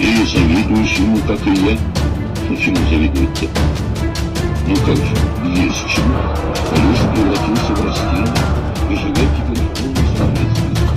Или завидуешь ему, как и я? Почему завидуют-то? Ну как же, есть чему. Алеша превратился в растение и живет теперь в полном соответствии с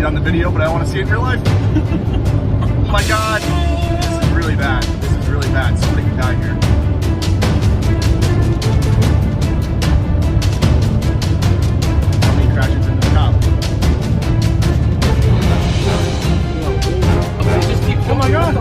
it on the video, but I want to see it in real life. Oh my god, this is really bad. This is really bad. Somebody could die here. Somebody crashes into the cop. Oh my god!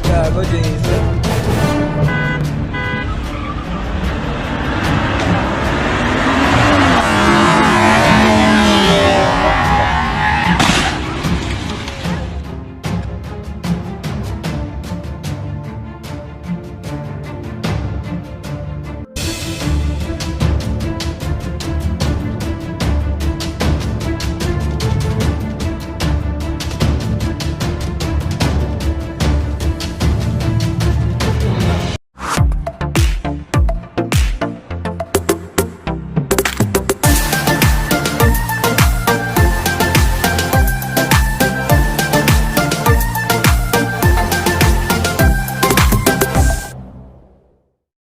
Gago, Jason.